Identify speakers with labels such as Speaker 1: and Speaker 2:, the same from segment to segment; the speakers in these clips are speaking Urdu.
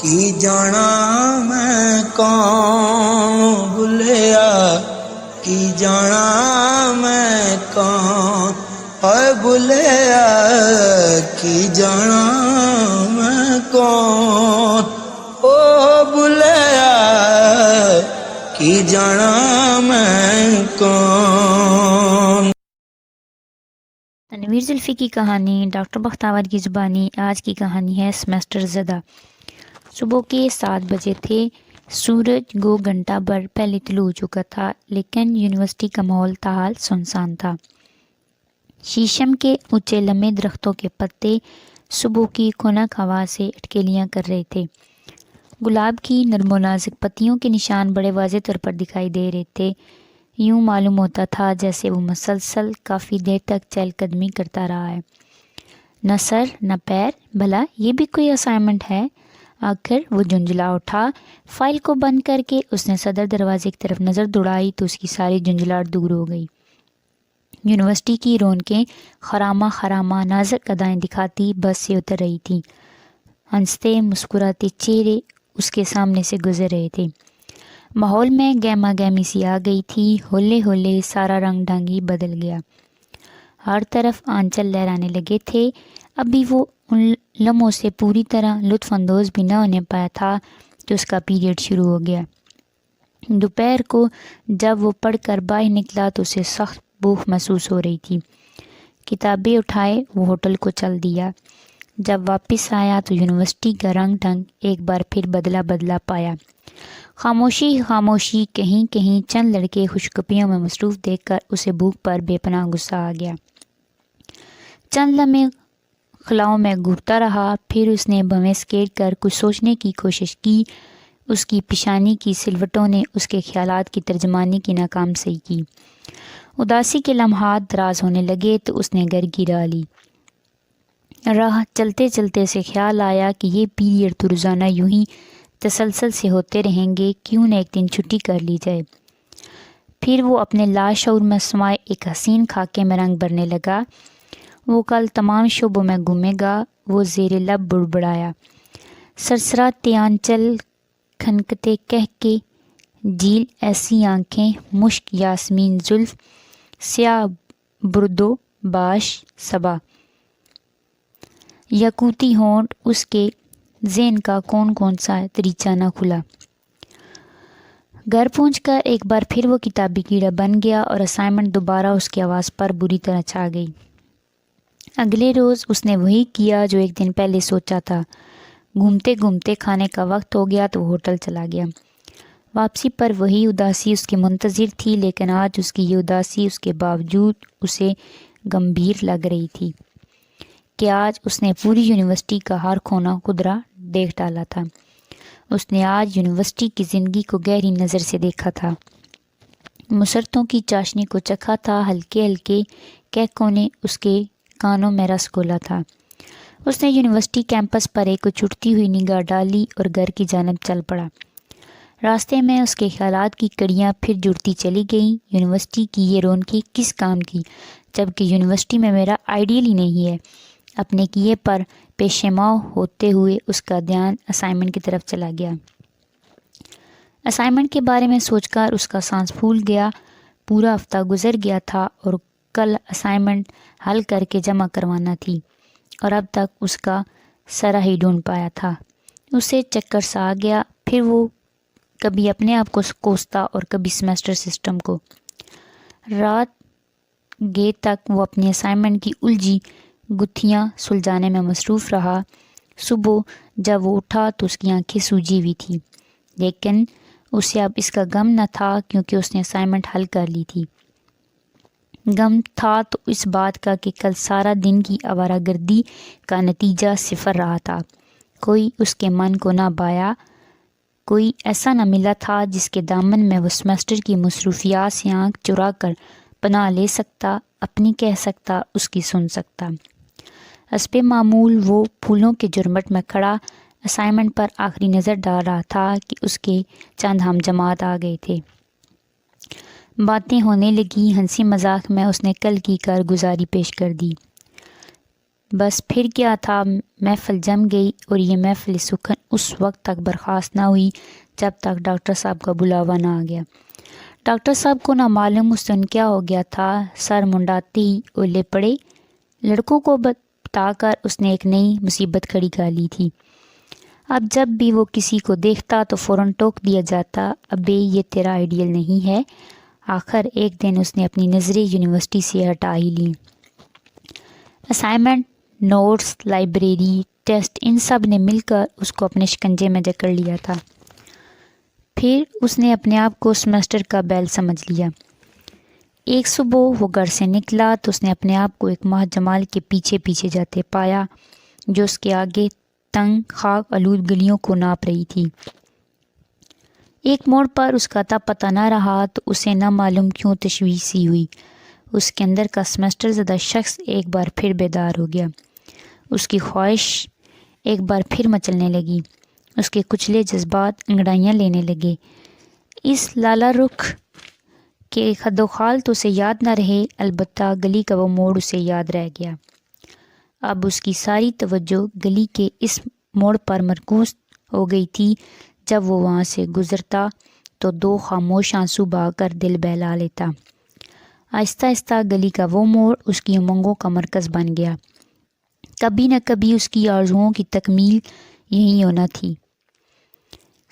Speaker 1: کی جانا میں کون بھولیا کی جانا میں کون اے بھولیا کی جانا میں کون او بھولیا کی جانا میں کون۔
Speaker 2: تنویر زلفی کی کہانی ڈاکٹر بختیار کی زبانی۔ آج کی کہانی ہے سیمسٹر زدہ۔ صبح کے 7 بجے تھے۔ سورج کو گھنٹہ بھر پہلے طلوع ہو چکا تھا، لیکن یونیورسٹی کا ماحول تاحال سنسان تھا۔ شیشم کے اونچے لمبے درختوں کے پتے صبح کی خنک ہوا سے اٹکیلیاں کر رہے تھے۔ گلاب کی نرم و نازک پتیوں کے نشان بڑے واضح طور پر دکھائی دے رہے تھے۔ یوں معلوم ہوتا تھا جیسے وہ مسلسل کافی دیر تک چہل قدمی کرتا رہا ہے۔ نہ سر نہ پیر، بھلا یہ بھی کوئی اسائنمنٹ ہے؟ آخر وہ جھنجھلا اٹھا۔ فائل کو بند کر کے اس نے صدر دروازے کی طرف نظر دوڑائی تو اس کی ساری جھنجھلاہٹ دور ہو گئی۔ یونیورسٹی کی رونقیں خرامہ خرامہ نازک ادائیں دکھاتی بس سے اتر رہی تھیں۔ ہنستے مسکراتے چہرے اس کے سامنے سے گزر رہے تھے۔ ماحول میں گہما گہمی سی آ گئی تھی۔ ہولے ہولے سارا رنگ ڈھنگ ہی بدل گیا۔ ہر طرف آنچل لہرانے لگے تھے۔ ابھی وہ ان لمحوں سے پوری طرح لطف اندوز بھی نہ ہونے پایا تھا کہ اس کا پیریڈ شروع ہو گیا۔ دوپہر کو جب وہ پڑھ کر باہر نکلا تو اسے سخت بھوک محسوس ہو رہی تھی۔ کتابیں اٹھائے وہ ہوٹل کو چل دیا۔ جب واپس آیا تو یونیورسٹی کا رنگ ڈھنگ ایک بار پھر بدلا بدلا پایا۔ خاموشی خاموشی کہیں کہیں چند لڑکے خوشگپیوں میں مصروف دیکھ کر اسے بھوک پر بے پناہ غصہ آ گیا۔ چند لمحے خلاؤں میں گھورتا رہا، پھر اس نے بھویں سکیٹ کر کچھ سوچنے کی کوشش کی۔ اس کی پیشانی کی سلوٹوں نے اس کے خیالات کی ترجمانی کی ناکام سہی کی۔ اداسی کے لمحات دراز ہونے لگے تو اس نے گھر کی راہ لی۔ راہ چلتے چلتے سے خیال آیا کہ یہ پیریڈ تو روزانہ یوں ہی تسلسل سے ہوتے رہیں گے، کیوں نہ ایک دن چھٹی کر لی جائے۔ پھر وہ اپنے لاشعور میں سمائے ایک حسین خاکے میں رنگ بھرنے لگا۔ وہ کل تمام شعبوں میں گھومے گا، وہ زیر لب بڑبڑایا۔ سرسراتے آنچل کھنکتے کہہ کے جھیل ایسی آنکھیں، مشک یاسمین زلف، سیاہ بردو باش صبا، یاقوتی ہونٹ، اس کے ذہن کا کون سا دریچہ نہ کھلا۔ گھر پہنچ کر ایک بار پھر وہ کتابی کیڑا بن گیا اور اسائنمنٹ دوبارہ اس کی آواز پر بری طرح چھا گئی۔ اگلے روز اس نے وہی کیا جو ایک دن پہلے سوچا تھا۔ گھومتے گھومتے کھانے کا وقت ہو گیا تو وہ ہوٹل چلا گیا۔ واپسی پر وہی اداسی اس کی منتظر تھی، لیکن آج اس کی یہ اداسی اس کے باوجود اسے گمبھیر لگ رہی تھی کہ آج اس نے پوری یونیورسٹی کا ہر کونا قدرہ دیکھ ڈالا تھا۔ اس نے آج یونیورسٹی کی زندگی کو گہری نظر سے دیکھا تھا، مسرتوں کی چاشنی کو چکھا تھا، ہلکے ہلکے کہکوں نے اس کے کانوں میں رس گھولا تھا۔ اس نے یونیورسٹی کیمپس پر ایک اچھوٹتی ہوئی نگاہ ڈالی اور گھر کی جانب چل پڑا۔ راستے میں اس کے خیالات کی کڑیاں پھر جڑتی چلی گئیں۔ یونیورسٹی کی یہ رونقیں کس کام کی، جبکہ یونیورسٹی میں میرا آئیڈیل ہی نہیں ہے۔ اپنے کیے پر پیشیماں ہوتے ہوئے اس کا دھیان اسائنمنٹ کی طرف چلا گیا۔ اسائنمنٹ کے بارے میں سوچ کر اس کا سانس پھول گیا۔ پورا ہفتہ گزر گیا تھا اور کل اسائنمنٹ حل کر کے جمع کروانا تھی، اور اب تک اس کا سرا ہی ڈھونڈ پایا تھا۔ اسے چکر سا آ گیا۔ پھر وہ کبھی اپنے آپ کو کوستا اور کبھی سیمسٹر سسٹم کو۔ رات گئے تک وہ اپنی اسائنمنٹ کی الجھی گتھیاں سلجھانے میں مصروف رہا۔ صبح جب وہ اٹھا تو اس کی آنکھیں سوجی ہوئی تھیں، لیکن اسے اب اس کا غم نہ تھا کیونکہ اس نے اسائنمنٹ حل کر لی تھی۔ غم تھا تو اس بات کا کہ کل سارا دن کی آوارہ گردی کا نتیجہ صفر رہا تھا۔ کوئی اس کے من کو نہ بھایا، کوئی ایسا نہ ملا تھا جس کے دامن میں وہ سیمسٹر کی مصروفیات سے آنکھ چرا کر پناہ لے سکتا، اپنی کہہ سکتا، اس کی سن سکتا۔ حسب معمول وہ پھولوں کے جھرمٹ میں کھڑا اسائنمنٹ پر آخری نظر ڈال رہا تھا کہ اس کے چند ہم جماعت آ گئے تھے۔ باتیں ہونے لگی، ہنسی مذاق میں اس نے کل کی کارگزاری پیش کر دی۔ بس پھر کیا تھا، محفل جم گئی اور یہ محفل سخن اس وقت تک برخاست نہ ہوئی جب تک ڈاکٹر صاحب کا بلاوا نہ آ گیا۔ ڈاکٹر صاحب کو نہ معلوم اس دن کیا ہو گیا تھا، سر منڈاتے ہی اولے پڑے۔ لڑکوں کو بتا کر اس نے ایک نئی مصیبت کھڑی کر لی تھی۔ اب جب بھی وہ کسی کو دیکھتا تو فوراً ٹوک دیا جاتا، ابے یہ تیرا آئیڈیل نہیں ہے۔ آخر ایک دن اس نے اپنی نظریں یونیورسٹی سے ہٹا ہی لیں۔ اسائنمنٹ، نوٹس، لائبریری، ٹیسٹ، ان سب نے مل کر اس کو اپنے شکنجے میں جکڑ لیا تھا۔ پھر اس نے اپنے آپ کو سیمسٹر کا بیل سمجھ لیا۔ ایک صبح وہ گھر سے نکلا تو اس نے اپنے آپ کو ایک ماہ جمال کے پیچھے پیچھے جاتے پایا جو اس کے آگے تنگ خاک آلود گلیوں کو ناپ رہی تھی۔ ایک موڑ پر اس کا تب پتہ نہ رہا تو اسے نہ معلوم کیوں تشویش سی ہوئی۔ اس کے اندر کا سیمسٹر زدہ شخص ایک بار پھر بیدار ہو گیا۔ اس کی خواہش ایک بار پھر مچلنے لگی۔ اس کے کچلے جذبات انگڑائیاں لینے لگے۔ اس لالا رخ کے خد و خال تو اسے یاد نہ رہے، البتہ گلی کا وہ موڑ اسے یاد رہ گیا۔ اب اس کی ساری توجہ گلی کے اس موڑ پر مرکوز ہو گئی تھی۔ جب وہ وہاں سے گزرتا تو دو خاموش آنسو بہا کر دل بہلا لیتا۔ آہستہ آہستہ گلی کا وہ موڑ اس کی امنگوں کا مرکز بن گیا۔ کبھی نہ کبھی اس کی آرزوؤں کی تکمیل یہی ہونا تھی۔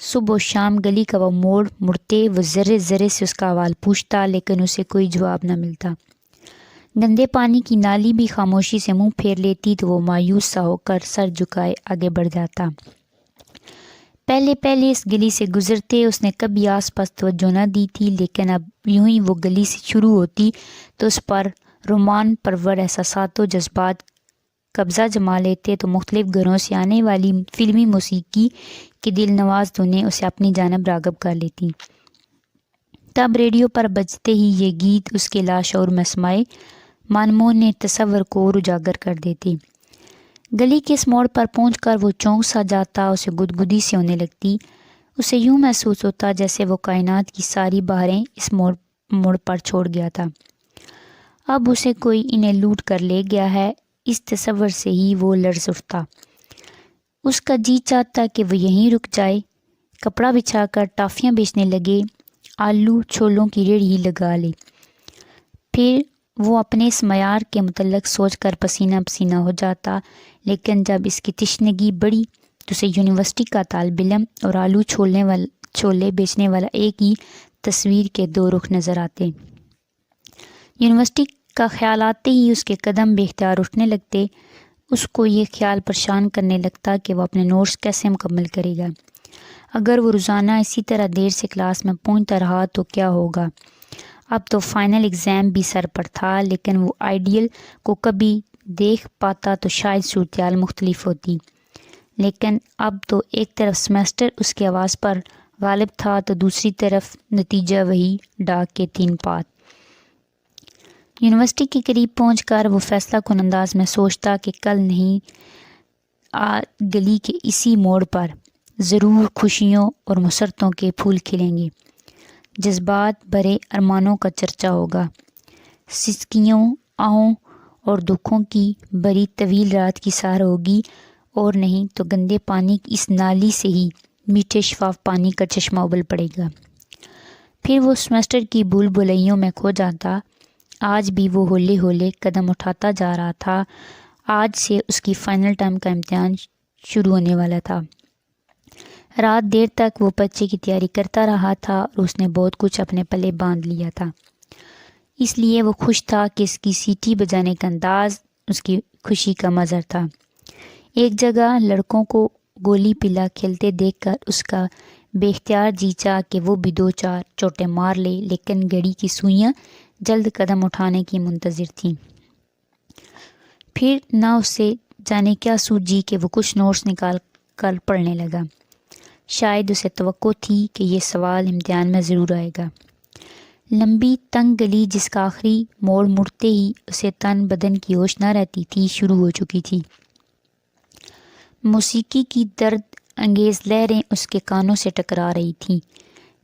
Speaker 2: صبح و شام گلی کا وہ موڑ مڑتے وہ ذرے ذرے سے اس کا احوال پوچھتا، لیکن اسے کوئی جواب نہ ملتا۔ گندے پانی کی نالی بھی خاموشی سے منہ پھیر لیتی تو وہ مایوس سا ہو کر سر جھکائے آگے بڑھ جاتا۔ پہلے پہلے اس گلی سے گزرتے اس نے کبھی آس پاس توجہ نہ دی تھی، لیکن اب یوں ہی وہ گلی سے شروع ہوتی تو اس پر رومان پرور احساسات و جذبات قبضہ جما لیتے تو مختلف گھروں سے آنے والی فلمی موسیقی کی دل نواز دھنیں اسے اپنی جانب راغب کر لیتی۔ تب ریڈیو پر بجتے ہی یہ گیت اس کے لاشعور میں سمائے مانموہنے تصور کو اور اجاگر کر دیتے۔ گلی کے اس موڑ پر پہنچ کر وہ چونک سا جاتا، اسے گدگدی سے ہونے لگتی۔ اسے یوں محسوس ہوتا جیسے وہ کائنات کی ساری بہاریں اس موڑ پر چھوڑ گیا تھا۔ اب اسے کوئی انہیں لوٹ کر لے گیا ہے، اس تصور سے ہی وہ لرز اٹھتا۔ اس کا جی چاہتا کہ وہ یہیں رک جائے، کپڑا بچھا کر ٹافیاں بیچنے لگے، آلو چھولوں کی ریڑھی لگا لے۔ پھر وہ اپنے اس معیار کے متعلق سوچ کر پسینہ پسینہ ہو جاتا، لیکن جب اس کی تشنگی بڑھی تو اسے یونیورسٹی کا طالب علم اور آلو چھولے بیچنے والا ایک ہی تصویر کے دو رخ نظر آتے۔ یونیورسٹی کا خیال آتے ہی اس کے قدم بے اختیار اٹھنے لگتے۔ اس کو یہ خیال پریشان کرنے لگتا کہ وہ اپنے نوٹس کیسے مکمل کرے گا۔ اگر وہ روزانہ اسی طرح دیر سے کلاس میں پہنچتا رہا تو کیا ہوگا؟ اب تو فائنل ایگزام بھی سر پر تھا، لیکن وہ آئیڈیل کو کبھی دیکھ پاتا تو شاید صورتحال مختلف ہوتی۔ لیکن اب تو ایک طرف سیمسٹر اس کے آواز پر غالب تھا تو دوسری طرف نتیجہ وہی ڈاک کے 3 پات۔ یونیورسٹی کے قریب پہنچ کر وہ فیصلہ کن انداز میں سوچتا کہ کل نہیں گلی کے اسی موڑ پر ضرور خوشیوں اور مسرتوں کے پھول کھلیں گے، جذبات بھرے ارمانوں کا چرچا ہوگا، سسکیوں، آہوں اور دکھوں کی بری طویل رات کی سحر ہوگی، اور نہیں تو گندے پانی کی اس نالی سے ہی میٹھے شفاف پانی کا چشمہ ابل پڑے گا۔ پھر وہ سیمسٹر کی بھول بھلائیوں میں کھو جاتا۔ آج بھی وہ ہولے ہولے قدم اٹھاتا جا رہا تھا۔ آج سے اس کی فائنل ٹرم کا امتحان شروع ہونے والا تھا۔ رات دیر تک وہ پرچے کی تیاری کرتا رہا تھا اور اس نے بہت کچھ اپنے پلے باندھ لیا تھا۔ اس لیے وہ خوش تھا کہ اس کی سیٹی بجانے کا انداز اس کی خوشی کا مظہر تھا۔ ایک جگہ لڑکوں کو گولی پلا کھیلتے دیکھ کر اس کا بے اختیار جی چاہ کہ وہ بھی 2-4 چوٹیں مار لے، لیکن گھڑی کی سوئیاں جلد قدم اٹھانے کی منتظر تھیں۔ پھر نہ اسے جانے کیا سوجی کہ وہ کچھ نوٹس نکال کر پڑھنے لگا۔ شاید اسے توقع تھی کہ یہ سوال امتحان میں ضرور آئے گا۔ لمبی تنگ گلی جس کا آخری موڑ مڑتے ہی اسے تن بدن کی ہوش نہ رہتی تھی شروع ہو چکی تھی۔ موسیقی کی درد انگیز لہریں اس کے کانوں سے ٹکرا رہی تھیں،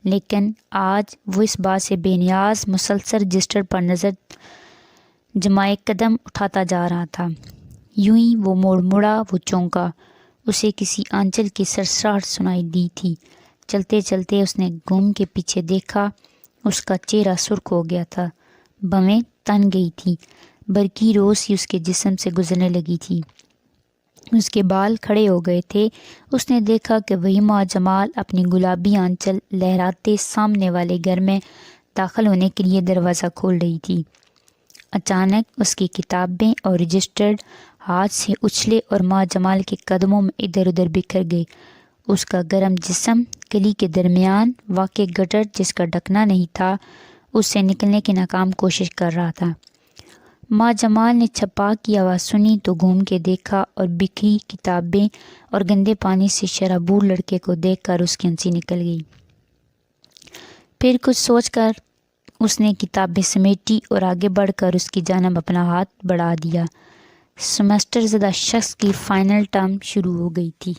Speaker 2: لیکن آج وہ اس بات سے بے نیاز مسلسل رجسٹر پر نظر جمائے قدم اٹھاتا جا رہا تھا۔ یوں ہی وہ مڑا، وہ چونکا، اسے کسی آنچل کی سرسراہٹ سنائی دی تھی۔ چلتے چلتے اس نے گھوم کے پیچھے دیکھا، اس کا چہرہ سرخ ہو گیا تھا، بھویں تن گئی تھی، برقی روشنی اس کے جسم سے گزرنے لگی تھی، اس کے بال کھڑے ہو گئے تھے۔ اس نے دیکھا کہ وہی ماں جمال اپنی گلابی آنچل لہراتے سامنے والے گھر میں داخل ہونے کے لیے دروازہ کھول رہی تھی۔ اچانک اس کی کتابیں اور رجسٹرڈ ہاتھ سے اچھلے اور ماں جمال کے قدموں میں ادھر ادھر بکھر گئے۔ اس کا گرم جسم گلی کے درمیان واقع گٹر جس کا ڈھکنا نہیں تھا اس سے نکلنے کی ناکام کوشش کر رہا تھا۔ ماں جمال نے چھپاک کی آواز سنی تو گھوم کے دیکھا اور بکھری کتابیں اور گندے پانی سے شرابور لڑکے کو دیکھ کر اس کی ہنسی نکل گئی۔ پھر کچھ سوچ کر اس نے کتابیں سمیٹی اور آگے بڑھ کر اس کی جانب اپنا ہاتھ بڑھا دیا۔ سیمسٹر زدہ شخص کی فائنل ٹرم شروع ہو گئی تھی۔